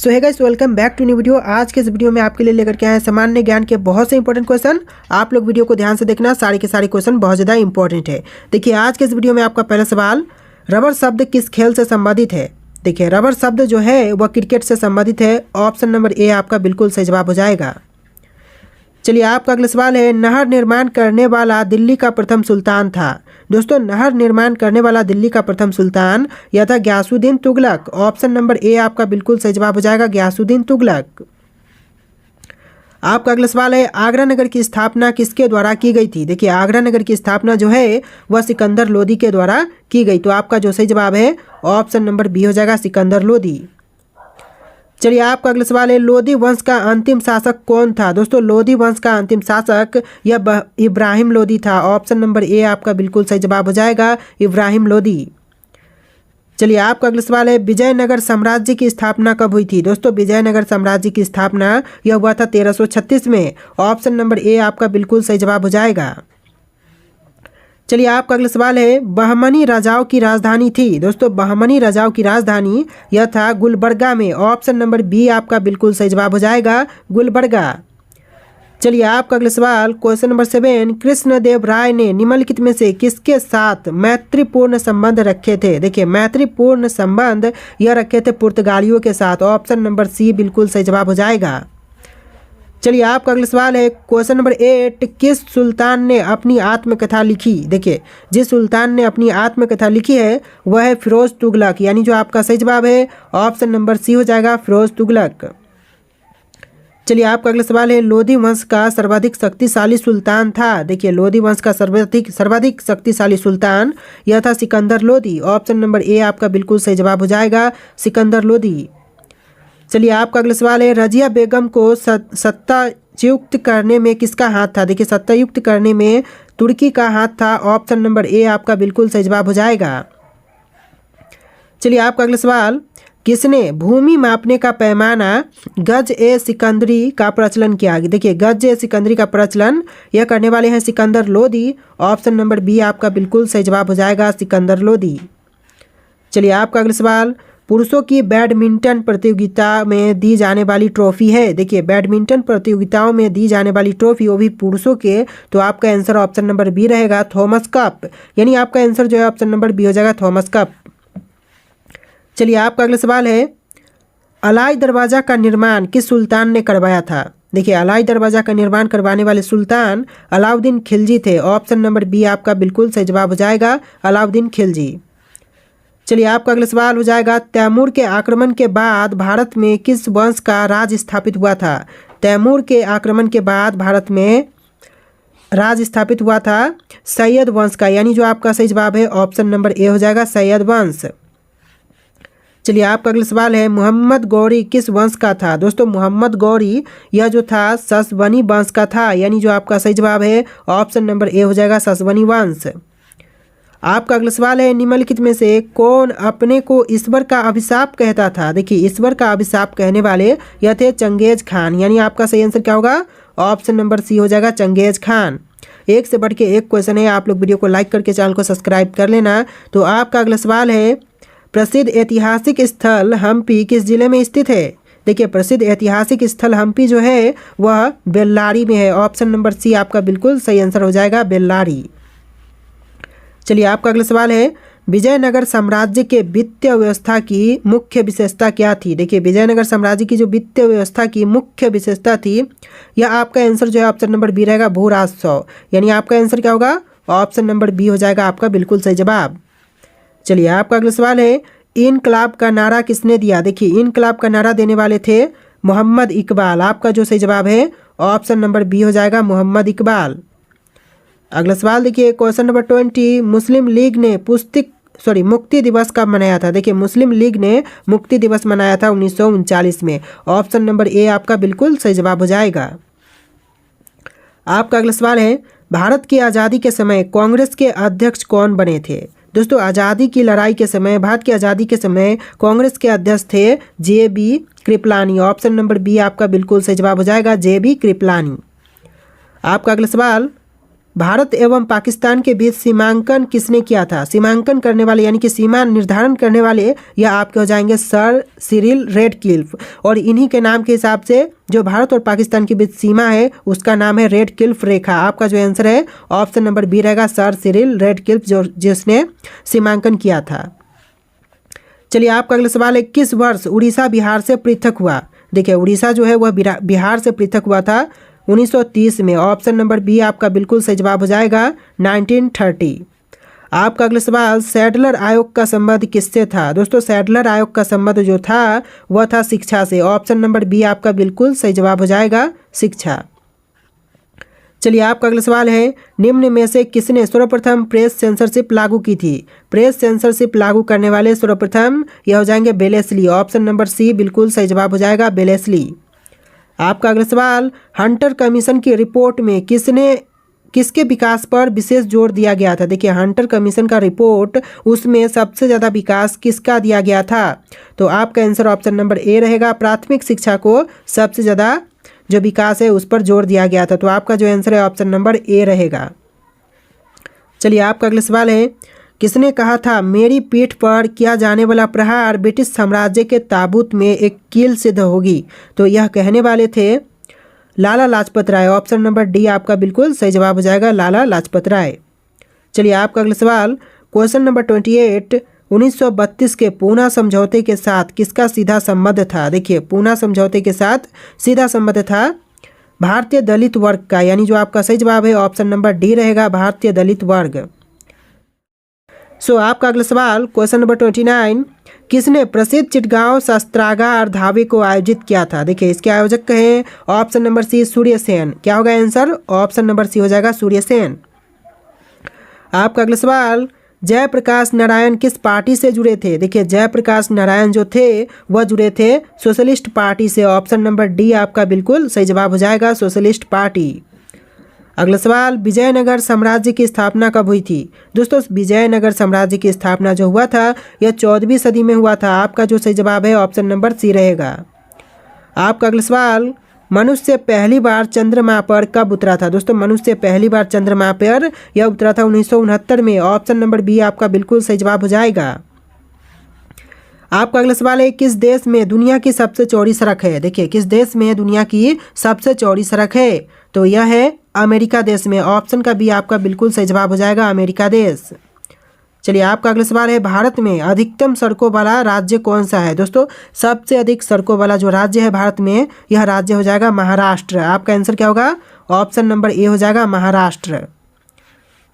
So hi guys, welcome back to new video. आज के इस वीडियो में आपके लिए लेकर के आए हैं सामान्य ज्ञान के बहुत से इंपॉर्टेंट क्वेश्चन। आप लोग वीडियो को ध्यान से देखना, सारे के सारे क्वेश्चन बहुत ज़्यादा इंपॉर्टेंट है। देखिए आज के इस वीडियो में आपका पहला सवाल, रबर शब्द किस खेल से संबंधित है। देखिए रबर शब्द जो है वह क्रिकेट से संबंधित है। ऑप्शन नंबर ए आपका बिल्कुल सही जवाब हो जाएगा। चलिए आपका अगला सवाल है, नहर निर्माण करने वाला दिल्ली का प्रथम सुल्तान था। दोस्तों नहर निर्माण करने वाला दिल्ली का प्रथम सुल्तान यह था Ghiyasuddin Tughlaq. Option number A आपका बिल्कुल सही जवाब हो जाएगा, गयासुद्दीन तुगलक। आपका अगला सवाल है, आगरा नगर की स्थापना किसके द्वारा की गई थी। देखिए आगरा नगर की स्थापना जो है वह सिकंदर लोदी के द्वारा की गई। तो आपका जो सही जवाब है ऑप्शन नंबर बी हो जाएगा, सिकंदर लोदी। चलिए आपका अगला सवाल है, लोदी वंश का अंतिम शासक कौन था। दोस्तों लोदी वंश का अंतिम शासक यह इब्राहिम लोदी था। ऑप्शन नंबर ए आपका बिल्कुल सही जवाब हो जाएगा, इब्राहिम लोदी। चलिए आपका अगला सवाल है, विजयनगर साम्राज्य की स्थापना कब हुई थी। दोस्तों विजयनगर साम्राज्य की स्थापना यह हुआ था 1336 में। ऑप्शन नंबर ए आपका बिल्कुल सही जवाब हो जाएगा। चलिए आपका अगला सवाल है, बहमनी राजाओं की राजधानी थी। दोस्तों बहमनी राजाओं की राजधानी यह था गुलबर्गा में। ऑप्शन नंबर बी आपका बिल्कुल सही जवाब हो जाएगा, गुलबर्गा। चलिए आपका अगला सवाल, क्वेश्चन नंबर 7, कृष्णदेव राय ने निम्नलिखित में से किसके साथ मैत्रीपूर्ण संबंध रखे थे। देखिए मैत्रीपूर्ण संबंध यह रखे थे पुर्तगालियों के साथ। ऑप्शन नंबर सी बिल्कुल सही जवाब हो जाएगा। चलिए आपका अगला सवाल है, क्वेश्चन नंबर 8, किस सुल्तान ने अपनी आत्मकथा लिखी। देखिए जिस सुल्तान ने अपनी आत्मकथा लिखी है वह है फिरोज तुगलक। यानी जो आपका सही जवाब है ऑप्शन नंबर सी हो जाएगा, फिरोज तुगलक। चलिए आपका अगला सवाल है, लोदी वंश का सर्वाधिक शक्तिशाली सुल्तान था। देखिए लोदी वंश का सर्वाधिक शक्तिशाली सुल्तान यह था Sikandar Lodi. Option number A आपका बिल्कुल सही जवाब हो जाएगा, सिकंदर लोदी। चलिए आपका अगला सवाल है, रजिया बेगम को सत्तायुक्त करने में किसका हाथ था। देखिए सत्तायुक्त करने में तुर्की का हाथ था। ऑप्शन नंबर ए आपका बिल्कुल सही जवाब हो जाएगा। चलिए आपका अगला सवाल, किसने भूमि मापने का पैमाना गज ए सिकंदरी का प्रचलन किया। देखिए गज ए सिकंदरी का प्रचलन यह करने वाले हैं Sikandar Lodi. Option number B आपका बिल्कुल सही जवाब हो जाएगा, सिकंदर लोदी। चलिए आपका अगला सवाल, पुरुषों की बैडमिंटन प्रतियोगिता में दी जाने वाली ट्रॉफी है। देखिए बैडमिंटन प्रतियोगिताओं में दी जाने वाली ट्रॉफी वो भी पुरुषों के। तो आपका आंसर ऑप्शन नंबर बी रहेगा, थॉमस कप। यानी आपका आंसर जो है ऑप्शन नंबर बी हो जाएगा, थॉमस कप। चलिए आपका अगला सवाल है, अलाई दरवाज़ा का निर्माण किस सुल्तान ने करवाया था। देखिए अलाई दरवाज़ा का निर्माण करवाने वाले सुल्तान अलाउद्दीन खिलजी थे। ऑप्शन नंबर बी आपका बिल्कुल सही जवाब हो जाएगा, अलाउद्दीन खिलजी। चलिए आपका अगला सवाल हो जाएगा, तैमूर के आक्रमण के बाद भारत में किस वंश का राज स्थापित हुआ था। तैमूर के आक्रमण के बाद भारत में राज स्थापित हुआ था सैयद वंश का। यानी जो आपका सही जवाब है ऑप्शन नंबर ए हो जाएगा, सैयद वंश। चलिए आपका अगला सवाल है, मोहम्मद गौरी किस वंश का था। दोस्तों मोहम्मद गौरी यह जो था ससबनी वंश का था। यानी जो आपका सही जवाब है ऑप्शन नंबर ए हो जाएगा, ससबनी वंश। आपका अगला सवाल है, निम्नलिखित में से कौन अपने को ईश्वर का अभिशाप कहता था। देखिए ईश्वर का अभिशाप कहने वाले यह थे चंगेज खान। यानी आपका सही आंसर क्या होगा, ऑप्शन नंबर सी हो जाएगा, चंगेज खान। एक से बढ़ के एक क्वेश्चन है, आप लोग वीडियो को लाइक करके चैनल को सब्सक्राइब कर लेना। तो आपका अगला सवाल है, प्रसिद्ध ऐतिहासिक स्थल हम्पी किस जिले में स्थित है। देखिए प्रसिद्ध ऐतिहासिक स्थल हम्पी जो है वह बेल्लारी में है। ऑप्शन नंबर सी आपका बिल्कुल सही आंसर हो जाएगा, बेल्लारी। चलिए आपका अगला सवाल है, विजयनगर साम्राज्य के वित्तीय व्यवस्था की मुख्य विशेषता क्या थी। देखिए विजयनगर साम्राज्य की जो वित्तीय व्यवस्था की मुख्य विशेषता थी यह आपका आंसर जो है ऑप्शन नंबर बी रहेगा, भू राजस्व। यानी आपका आंसर क्या होगा, ऑप्शन नंबर बी हो जाएगा आपका बिल्कुल सही जवाब। चलिए आपका अगला सवाल है, इनकलाब का नारा किसने दिया। देखिए इनकलाब का नारा देने वाले थे मोहम्मद इकबाल। आपका जो सही जवाब है ऑप्शन नंबर बी हो जाएगा, मोहम्मद इकबाल। अगला सवाल देखिए क्वेश्चन नंबर 20, मुस्लिम लीग ने मुक्ति दिवस कब मनाया था। देखिए मुस्लिम लीग ने मुक्ति दिवस मनाया था 1939 में। ऑप्शन नंबर ए आपका बिल्कुल सही जवाब हो जाएगा। आपका अगला सवाल है, भारत की आज़ादी के समय कांग्रेस के अध्यक्ष कौन बने थे। दोस्तों आज़ादी की लड़ाई के समय, भारत की आज़ादी के समय कांग्रेस के अध्यक्ष थे J B. Kripalani. Option number B आपका बिल्कुल सही जवाब हो जाएगा, जे.बी. कृपलानी। आपका अगला सवाल, भारत एवं पाकिस्तान के बीच सीमांकन किसने किया था? सीमांकन करने वाले यानी कि सीमा निर्धारण करने वाले यह आपके हो जाएंगे सर सिरिल रेडक्लिफ। और इन्हीं के नाम के हिसाब से जो भारत और पाकिस्तान के बीच सीमा है उसका नाम है रेडक्लिफ रेखा। आपका जो आंसर है ऑप्शन नंबर बी रहेगा, सर सिरिल रेडक्लिफ जिसने सीमांकन किया था। चलिए आपका अगला सवाल है, किस वर्ष उड़ीसा बिहार से पृथक हुआ? देखिए उड़ीसा जो है वह बिहार से पृथक हुआ था 1930 में। ऑप्शन नंबर बी आपका बिल्कुल सही जवाब हो जाएगा 1930। आपका अगला सवाल, सैडलर आयोग का संबंध किससे था? दोस्तों सैडलर आयोग का संबंध जो था वह था शिक्षा से। ऑप्शन नंबर बी आपका बिल्कुल सही जवाब हो जाएगा शिक्षा। चलिए आपका अगला सवाल है, निम्न में से किसने सर्वप्रथम प्रेस सेंसरशिप लागू की थी? प्रेस सेंसरशिप लागू करने वाले सर्वप्रथम यह हो जाएंगे बेलेस्ली। ऑप्शन नंबर सी बिल्कुल सही जवाब हो जाएगा बेलेस्ली। आपका अगला सवाल, हंटर कमीशन की रिपोर्ट में किसके विकास पर विशेष जोर दिया गया था? देखिए हंटर कमीशन का रिपोर्ट उसमें सबसे ज़्यादा विकास किसका दिया गया था? तो आपका आंसर ऑप्शन नंबर ए रहेगा, प्राथमिक शिक्षा को सबसे ज़्यादा जो विकास है उस पर जोर दिया गया था। तो आपका जो आंसर है ऑप्शन नंबर ए रहेगा। चलिए आपका अगला सवाल है, किसने कहा था मेरी पीठ पर किया जाने वाला प्रहार ब्रिटिश साम्राज्य के ताबूत में एक कील सिद्ध होगी? तो यह कहने वाले थे Lala Lajpat Rai. Option number D आपका बिल्कुल सही जवाब हो जाएगा लाला लाजपत राय। चलिए आपका अगला सवाल, क्वेश्चन नंबर 28, 1932 के पूना समझौते के साथ किसका सीधा संबंध था? देखिए पूना समझौते के साथ सीधा संबंध था भारतीय दलित वर्ग का, यानी जो आपका सही जवाब है ऑप्शन नंबर डी रहेगा भारतीय दलित वर्ग। सो आपका अगला सवाल, क्वेश्चन नंबर 29, किसने प्रसिद्ध चिटगांव शस्त्रागार धावे को आयोजित किया था? देखिए इसके आयोजक कहे ऑप्शन नंबर सी सूर्यसेन। क्या होगा आंसर? ऑप्शन नंबर सी हो जाएगा सूर्यसेन। आपका अगला सवाल, जयप्रकाश नारायण किस पार्टी से जुड़े थे? देखिए जयप्रकाश नारायण जो थे वह जुड़े थे सोशलिस्ट पार्टी से। ऑप्शन नंबर डी आपका बिल्कुल सही जवाब हो जाएगा सोशलिस्ट पार्टी। अगला सवाल, विजयनगर साम्राज्य की स्थापना कब हुई थी? दोस्तों विजयनगर साम्राज्य की स्थापना जो हुआ था यह 14वीं सदी में हुआ था। आपका जो सही जवाब है ऑप्शन नंबर सी रहेगा। आपका अगला सवाल, मनुष्य पहली बार चंद्रमा पर कब उतरा था? दोस्तों मनुष्य पहली बार चंद्रमा पर यह उतरा था 1969 में। ऑप्शन नंबर बी आपका बिल्कुल सही जवाब हो जाएगा। आपका अगला सवाल है, किस देश में दुनिया की सबसे चौड़ी सड़क है? देखिए किस देश में दुनिया की सबसे चौड़ी सड़क है? तो यह है अमेरिका देश में। ऑप्शन का बी आपका बिल्कुल सही जवाब हो जाएगा अमेरिका देश। चलिए आपका अगला सवाल है, भारत में अधिकतम सड़कों वाला राज्य कौन सा है? दोस्तों सबसे अधिक सड़कों वाला जो राज्य है भारत में यह राज्य हो जाएगा महाराष्ट्र। आपका आंसर क्या होगा? ऑप्शन नंबर ए हो जाएगा महाराष्ट्र।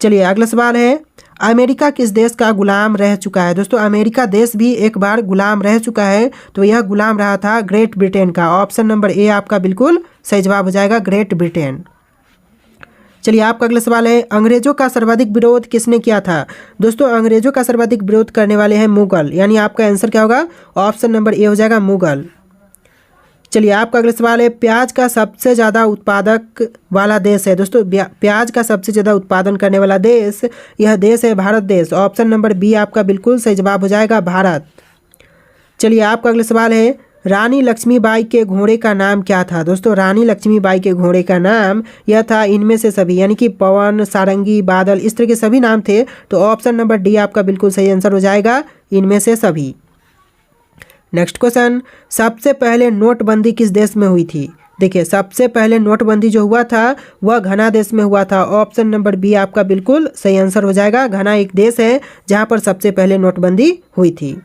चलिए अगला सवाल है, अमेरिका किस देश का गुलाम रह चुका है? दोस्तों अमेरिका देश भी एक बार गुलाम रह चुका है, तो यह गुलाम रहा था ग्रेट ब्रिटेन का। ऑप्शन नंबर ए आपका बिल्कुल सही जवाब हो जाएगा ग्रेट ब्रिटेन। चलिए आपका अगला सवाल है, अंग्रेजों का सर्वाधिक विरोध किसने किया था? दोस्तों अंग्रेजों का सर्वाधिक विरोध करने वाले हैं मुगल, यानी आपका आंसर क्या होगा? ऑप्शन नंबर ए हो जाएगा मुगल। चलिए आपका अगला सवाल है, प्याज का सबसे ज़्यादा उत्पादक वाला देश है? दोस्तों प्याज का सबसे ज़्यादा उत्पादन करने वाला देश यह देश है भारत देश। ऑप्शन नंबर बी आपका बिल्कुल सही जवाब हो जाएगा भारत। चलिए आपका अगला सवाल है, रानी लक्ष्मीबाई के घोड़े का नाम क्या था? दोस्तों रानी लक्ष्मीबाई के घोड़े का नाम यह था इनमें से सभी, यानी कि पवन, सारंगी, बादल, इस तरह के सभी नाम थे। तो ऑप्शन नंबर डी आपका बिल्कुल सही आंसर हो जाएगा इनमें से सभी। नेक्स्ट क्वेश्चन, सबसे पहले नोटबंदी किस देश में हुई थी? देखिए सबसे पहले नोटबंदी जो हुआ था वह घना देश में हुआ था। ऑप्शन नंबर बी आपका बिल्कुल सही आंसर हो जाएगा। घना एक देश है जहां पर सबसे पहले नोटबंदी हुई थी।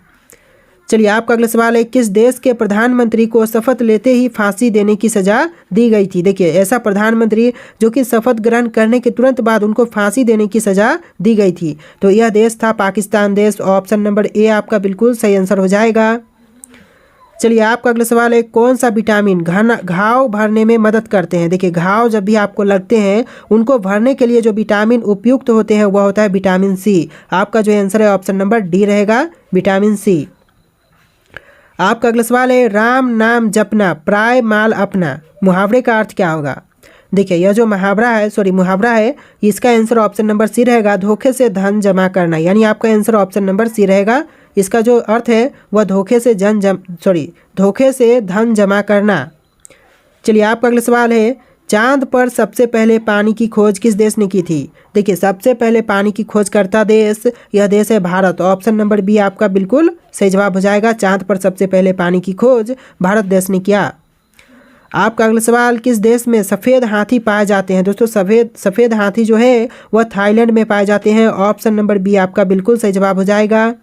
चलिए आपका अगला सवाल है, किस देश के प्रधानमंत्री को शपथ लेते ही फांसी देने की सजा दी गई थी? देखिए ऐसा प्रधानमंत्री जो कि शपथ ग्रहण करने के तुरंत बाद उनको फांसी देने की सजा दी गई थी, तो यह देश था पाकिस्तान देश। ऑप्शन नंबर ए आपका बिल्कुल सही आंसर हो जाएगा। चलिए आपका अगला सवाल है, कौन सा विटामिन घाव भरने में मदद करते हैं? देखिए घाव जब भी आपको लगते हैं उनको भरने के लिए जो विटामिन उपयुक्त होते हैं वह होता है विटामिन सी। आपका जो आंसर है ऑप्शन नंबर डी रहेगा विटामिन सी। आपका अगला सवाल है, राम नाम जपना प्राय माल अपना मुहावरे का अर्थ क्या होगा? देखिए यह जो मुहावरा है इसका आंसर ऑप्शन नंबर सी रहेगा धोखे से धन जमा करना, यानी आपका आंसर ऑप्शन नंबर सी रहेगा। इसका जो अर्थ है वह धोखे से धन जमा करना। चलिए आपका अगला सवाल है, चांद पर सबसे पहले पानी की खोज किस देश ने की थी? देखिए सबसे पहले पानी की खोज करता देश, यह देश है भारत। ऑप्शन नंबर बी आपका बिल्कुल सही जवाब हो जाएगा। चांद पर सबसे पहले पानी की खोज भारत देश ने किया। आपका अगला सवाल, किस देश में सफ़ेद हाथी पाए जाते हैं? दोस्तों सफ़ेद हाथी जो है वह थाईलैंड में पाए जाते हैं। ऑप्शन नंबर बी आपका बिल्कुल सही जवाब हो जाएगा।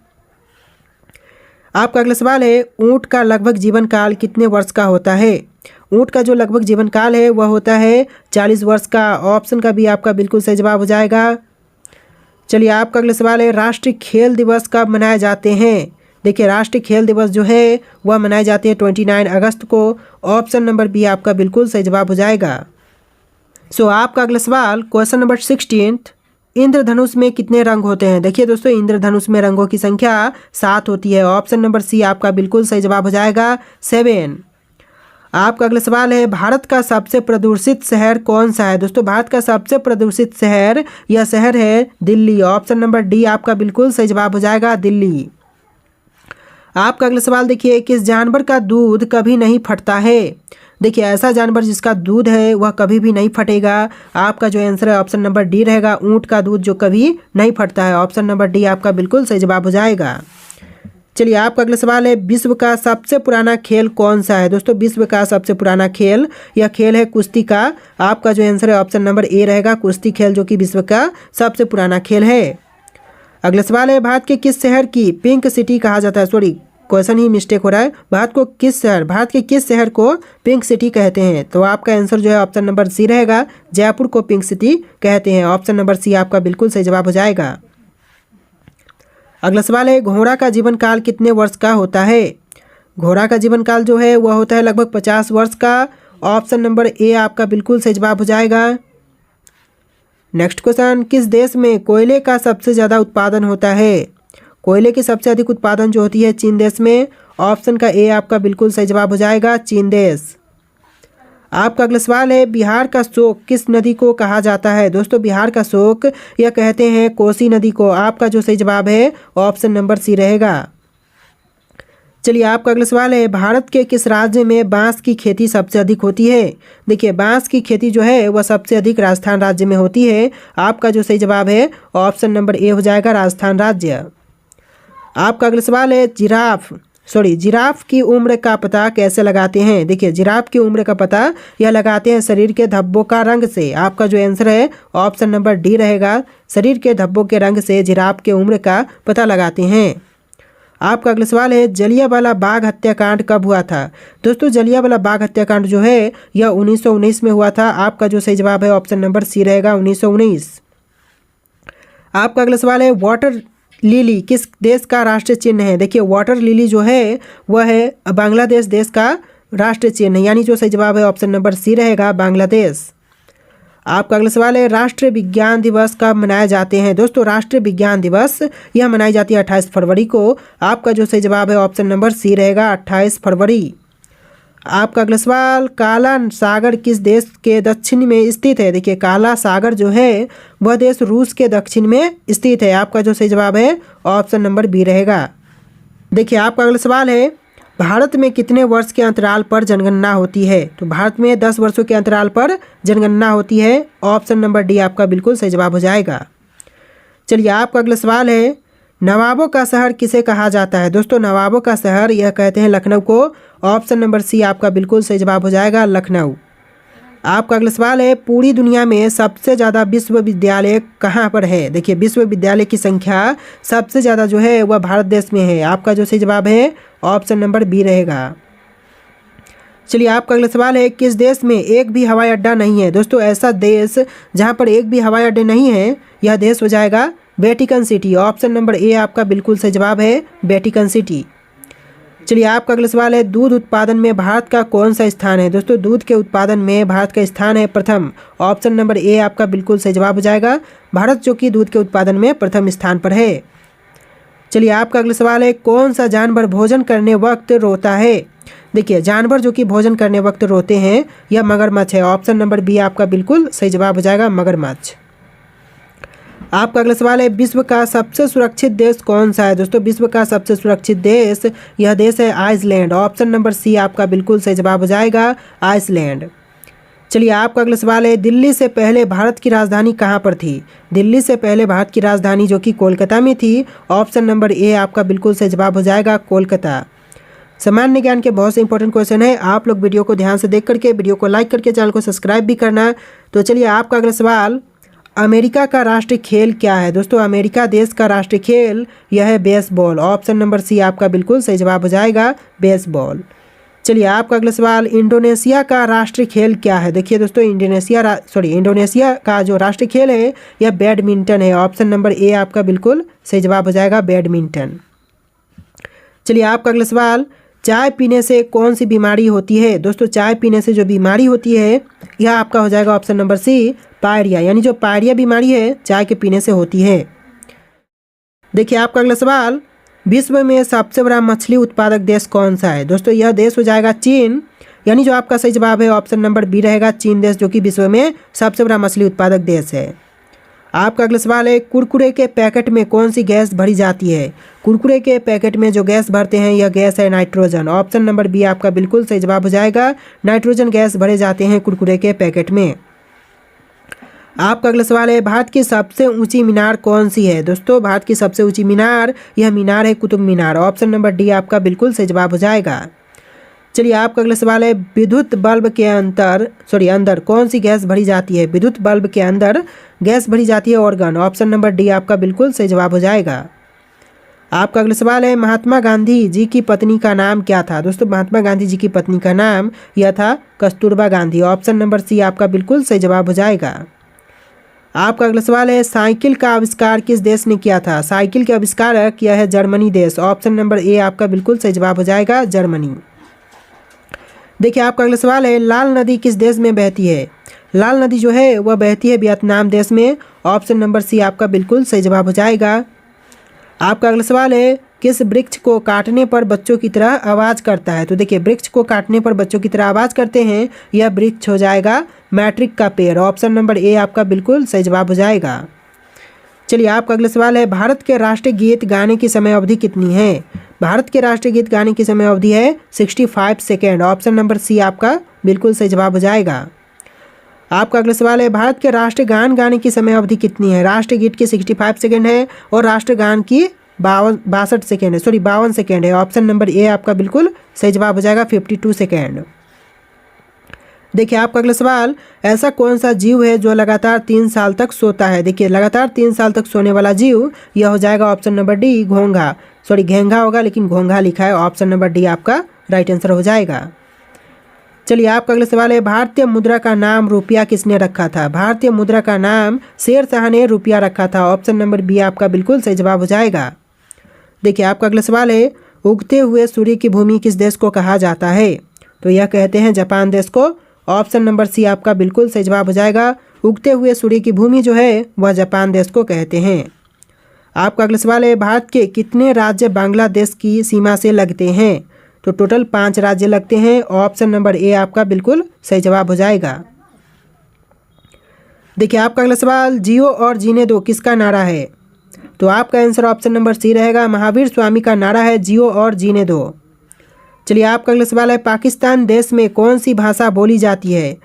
आपका अगला सवाल है, ऊँट का लगभग जीवन काल कितने वर्ष का होता है? ऊँट का जो लगभग जीवन काल है वह होता है 40 वर्ष का। ऑप्शन का भी आपका बिल्कुल सही जवाब हो जाएगा। चलिए आपका अगला सवाल है, राष्ट्रीय खेल दिवस कब मनाए जाते हैं? देखिए राष्ट्रीय खेल दिवस जो है वह मनाए जाते हैं 29 अगस्त को। ऑप्शन नंबर बी आपका बिल्कुल सही जवाब हो जाएगा। आपका अगला सवाल, क्वेश्चन नंबर 16, इंद्रधनुष में कितने रंग होते हैं? देखिए दोस्तों इंद्रधनुष में रंगों की संख्या 7 होती है। ऑप्शन नंबर सी आपका बिल्कुल सही जवाब हो जाएगा, 7। आपका अगला सवाल है, भारत का सबसे प्रदूषित शहर कौन सा है? दोस्तों भारत का सबसे प्रदूषित शहर, यह शहर है दिल्ली। ऑप्शन नंबर डी आपका बिल्कुल सही जवाब हो जाएगा, दिल्ली। आपका अगला सवाल देखिए, किस जानवर का दूध कभी नहीं फटता है? देखिए ऐसा जानवर जिसका दूध है वह कभी भी नहीं फटेगा। आपका जो आंसर है ऑप्शन नंबर डी रहेगा, ऊँट का दूध जो कभी नहीं फटता है। ऑप्शन नंबर डी आपका बिल्कुल सही जवाब हो जाएगा। चलिए आपका अगला सवाल है, विश्व का सबसे पुराना खेल कौन सा है? दोस्तों विश्व का सबसे पुराना खेल, यह खेल है कुश्ती का। आपका जो आंसर है ऑप्शन नंबर ए रहेगा, कुश्ती खेल जो कि विश्व का सबसे पुराना खेल है। अगला सवाल है, भारत के किस शहर की पिंक सिटी कहा जाता है? सॉरी क्वेश्चन ही मिस्टेक हो रहा है। भारत के किस शहर को पिंक सिटी कहते हैं? तो आपका आंसर जो है ऑप्शन नंबर सी रहेगा, जयपुर को पिंक सिटी कहते हैं। ऑप्शन नंबर सी आपका बिल्कुल सही जवाब हो जाएगा। अगला सवाल है, घोड़ा का जीवन काल कितने वर्ष का होता है? घोड़ा का जीवन काल जो है वह होता है लगभग 50 वर्ष का। ऑप्शन नंबर ए आपका बिल्कुल सही जवाब हो जाएगा। नेक्स्ट क्वेश्चन, किस देश में कोयले का सबसे ज़्यादा उत्पादन होता है? कोयले की सबसे अधिक उत्पादन जो होती है चीन देश में। ऑप्शन का ए आपका बिल्कुल सही जवाब हो जाएगा, चीन देश। आपका अगला सवाल है, बिहार का शोक किस नदी को कहा जाता है? दोस्तों बिहार का शोक यह कहते हैं कोसी नदी को। आपका जो सही जवाब है ऑप्शन नंबर सी रहेगा। चलिए आपका अगला सवाल है, भारत के किस राज्य में बांस की खेती सबसे अधिक होती है? देखिए बांस की खेती जो है वह सबसे अधिक राजस्थान राज्य में होती है। आपका जो सही जवाब है ऑप्शन नंबर ए हो जाएगा, राजस्थान राज्य। आपका अगला सवाल है, जिराफ की उम्र का पता कैसे लगाते हैं? देखिए जिराफ की उम्र का पता यह लगाते हैं शरीर के धब्बों का रंग से। आपका जो आंसर है ऑप्शन नंबर डी रहेगा, शरीर के धब्बों के रंग से जिराफ के उम्र का पता लगाते हैं। आपका अगला सवाल है, जलियांवाला बाग हत्याकांड कब हुआ था? दोस्तों जलियांवाला बाग हत्याकांड जो है यह 1919 में हुआ था। आपका जो सही जवाब है ऑप्शन नंबर सी रहेगा, 1919। आपका अगला सवाल है, वाटर लिली किस देश का राष्ट्रीय चिन्ह है? देखिए वाटर लिली जो है वह है बांग्लादेश देश का राष्ट्रीय चिन्ह, यानी जो सही जवाब है ऑप्शन नंबर सी रहेगा, बांग्लादेश। आपका अगला सवाल है, राष्ट्रीय विज्ञान दिवस कब मनाए जाते हैं? दोस्तों राष्ट्रीय विज्ञान दिवस यह मनाई जाती है 28 फरवरी को। आपका जो सही जवाब है ऑप्शन नंबर सी रहेगा, 28 फरवरी। आपका अगला सवाल, काला सागर किस देश के दक्षिण में स्थित है? देखिए काला सागर जो है वह देश रूस के दक्षिण में स्थित है। आपका जो सही जवाब है ऑप्शन नंबर बी रहेगा। देखिए आपका अगला सवाल है, भारत में कितने वर्ष के अंतराल पर जनगणना होती है? तो भारत में 10 वर्षों के अंतराल पर जनगणना होती है। ऑप्शन नंबर डी आपका बिल्कुल सही जवाब हो जाएगा। चलिए आपका अगला सवाल है, नवाबों का शहर किसे कहा जाता है? दोस्तों नवाबों का शहर यह कहते हैं लखनऊ को। ऑप्शन नंबर सी आपका बिल्कुल सही जवाब हो जाएगा, लखनऊ। आपका अगला सवाल है, पूरी दुनिया में सबसे ज़्यादा विश्वविद्यालय कहाँ पर है? देखिए विश्वविद्यालय की संख्या सबसे ज़्यादा जो है वह भारत देश में है। आपका जो सही जवाब है ऑप्शन नंबर बी रहेगा। चलिए आपका अगला सवाल है, किस देश में एक भी हवाई अड्डा नहीं है? दोस्तों ऐसा देश जहाँ पर एक भी हवाई अड्डे नहीं है, यह देश हो जाएगा Vatican city. Option number A आपका बिल्कुल सही जवाब है, वेटिकन सिटी। चलिए आपका अगला सवाल है, दूध उत्पादन में भारत का कौन सा स्थान है? दोस्तों दूध के उत्पादन में भारत का स्थान है प्रथम। ऑप्शन नंबर ए आपका बिल्कुल सही जवाब हो जाएगा, भारत जो कि दूध के उत्पादन में प्रथम स्थान पर है। चलिए आपका अगला सवाल है, कौन सा जानवर भोजन करने वक्त रोता है? देखिए जानवर जो कि भोजन करने वक्त रोते हैं यह मगरमच्छ है। ऑप्शन नंबर बी आपका बिल्कुल सही जवाब हो जाएगा, मगरमच्छ। आपका अगला सवाल है, विश्व का सबसे सुरक्षित देश कौन सा है? दोस्तों विश्व का सबसे सुरक्षित देश यह देश है आइसलैंड। ऑप्शन नंबर सी आपका बिल्कुल सही जवाब हो जाएगा, आइसलैंड। चलिए आपका अगला सवाल है, दिल्ली से पहले भारत की राजधानी कहाँ पर थी? दिल्ली से पहले भारत की राजधानी जो कि कोलकाता में थी। ऑप्शन नंबर ए आपका बिल्कुल सही जवाब हो जाएगा, कोलकाता। सामान्य ज्ञान के बहुत से इंपॉर्टेंट क्वेश्चन है, आप लोग वीडियो को ध्यान से देख करके वीडियो को लाइक करके चैनल को सब्सक्राइब भी करना। तो चलिए आपका अगला सवाल, अमेरिका का राष्ट्रीय खेल क्या है? दोस्तों अमेरिका देश का राष्ट्रीय खेल यह है बेसबॉल। ऑप्शन नंबर सी आपका बिल्कुल सही जवाब हो जाएगा, बेसबॉल। चलिए आपका अगला सवाल, इंडोनेशिया का राष्ट्रीय खेल क्या है? देखिए दोस्तों इंडोनेशिया का जो राष्ट्रीय खेल है यह बैडमिंटन है। ऑप्शन नंबर ए आपका बिल्कुल सही जवाब हो जाएगा, बैडमिंटन। चलिए आपका अगला सवाल, चाय पीने से कौन सी बीमारी होती है? दोस्तों चाय पीने से जो बीमारी होती है यह आपका हो जाएगा ऑप्शन नंबर सी, पायरिया। यानी जो पायरिया बीमारी है चाय के पीने से होती है। देखिए आपका अगला सवाल, विश्व में सबसे बड़ा मछली उत्पादक देश कौन सा है? दोस्तों यह देश हो जाएगा चीन। यानी जो आपका सही जवाब है ऑप्शन नंबर बी रहेगा, चीन देश जो कि विश्व में सबसे बड़ा मछली उत्पादक देश है। आपका अगला सवाल है, कुरकुरे के पैकेट में कौन सी गैस भरी जाती है? कुरकुरे के पैकेट में जो गैस भरते हैं यह गैस है नाइट्रोजन। ऑप्शन नंबर बी आपका बिल्कुल सही जवाब हो जाएगा, नाइट्रोजन गैस भरे जाते हैं कुरकुरे के पैकेट में। आपका अगला सवाल है, भारत की सबसे ऊंची मीनार कौन सी है? दोस्तों भारत की सबसे ऊंची मीनार यह मीनार है Qutub Minar. Option number D आपका बिल्कुल सही जवाब हो जाएगा। चलिए आपका अगला सवाल है, विद्युत बल्ब के अंदर कौन सी गैस भरी जाती है? विद्युत बल्ब के अंदर गैस भरी जाती है ऑर्गन। ऑप्शन नंबर डी आपका बिल्कुल सही जवाब हो जाएगा। आपका अगला सवाल है, महात्मा गांधी जी की पत्नी का नाम क्या था? दोस्तों महात्मा गांधी जी की पत्नी का नाम यह था Kasturba Gandhi. Option number C आपका बिल्कुल सही जवाब हो जाएगा। आपका अगला सवाल है, साइकिल का आविष्कार किस देश ने किया था? साइकिल के आविष्कारक यह है जर्मनी देश। ऑप्शन नंबर ए आपका बिल्कुल सही जवाब हो जाएगा, जर्मनी। देखिए आपका अगला सवाल है, लाल नदी किस देश में बहती है? लाल नदी जो है वह बहती है वियतनाम देश में। ऑप्शन नंबर सी आपका बिल्कुल सही जवाब हो जाएगा। आपका अगला सवाल है, किस वृक्ष को काटने पर बच्चों की तरह आवाज़ करता है? तो देखिए वृक्ष को काटने पर बच्चों की तरह आवाज़ करते हैं, यह वृक्ष हो जाएगा मैट्रिक का पेड़। ऑप्शन नंबर ए आपका बिल्कुल सही जवाब हो जाएगा। चलिए आपका अगला सवाल है, भारत के राष्ट्रीय गीत गाने की समय अवधि कितनी है? भारत के राष्ट्रीय गीत गाने की समय अवधि है 65 सेकेंड। ऑप्शन नंबर सी आपका बिल्कुल सही जवाब हो जाएगा। आपका अगला सवाल है, भारत के राष्ट्रीय गान गाने की समय अवधि कितनी है? राष्ट्रीय गीत की 65 सेकेंड है और राष्ट्रीय गान की 52 सेकेंड है। ऑप्शन नंबर ए आपका बिल्कुल सही जवाब हो जाएगा, 52 सेकेंड। देखिए आपका अगला सवाल, ऐसा कौन सा जीव है जो लगातार 3 साल तक सोता है? देखिए लगातार 3 साल तक सोने वाला जीव यह हो जाएगा ऑप्शन नंबर डी, घोंघा। घेंघा होगा लेकिन घोंघा लिखा है। ऑप्शन नंबर डी आपका राइट आंसर हो जाएगा। चलिए आपका अगला सवाल है, भारतीय मुद्रा का नाम रुपया किसने रखा था? भारतीय मुद्रा का नाम शेरशाह ने रुपया रखा था। ऑप्शन नंबर बी आपका बिल्कुल सही जवाब हो जाएगा। देखिए आपका अगला सवाल है, उगते हुए सूर्य की भूमि किस देश को कहा जाता है? तो यह कहते हैं जापान देश को। ऑप्शन नंबर सी आपका बिल्कुल सही जवाब हो जाएगा। उगते हुए सूर्य की भूमि जो है वह जापान देश को कहते हैं। आपका अगला सवाल है, भारत के कितने राज्य बांग्लादेश की सीमा से लगते हैं? तो टोटल 5 राज्य लगते हैं। ऑप्शन नंबर ए आपका बिल्कुल सही जवाब हो जाएगा। देखिए आपका अगला सवाल, जियो और जीने दो किसका नारा है? तो आपका आंसर ऑप्शन नंबर सी रहेगा, महावीर स्वामी का नारा है जियो और जीने दो। चलिए आपका अगला सवाल है, पाकिस्तान देश में कौन सी भाषा बोली जाती है?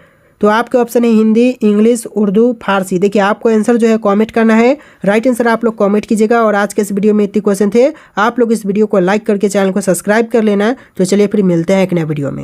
तो आपके ऑप्शन है हिंदी, इंग्लिश, उर्दू, फारसी। देखिए आपको आंसर जो है कमेंट करना है, राइट आंसर आप लोग कमेंट कीजिएगा। और आज के इस वीडियो में इतने क्वेश्चन थे, आप लोग इस वीडियो को लाइक करके चैनल को सब्सक्राइब कर लेना। तो चलिए फिर मिलते हैं एक नए वीडियो में।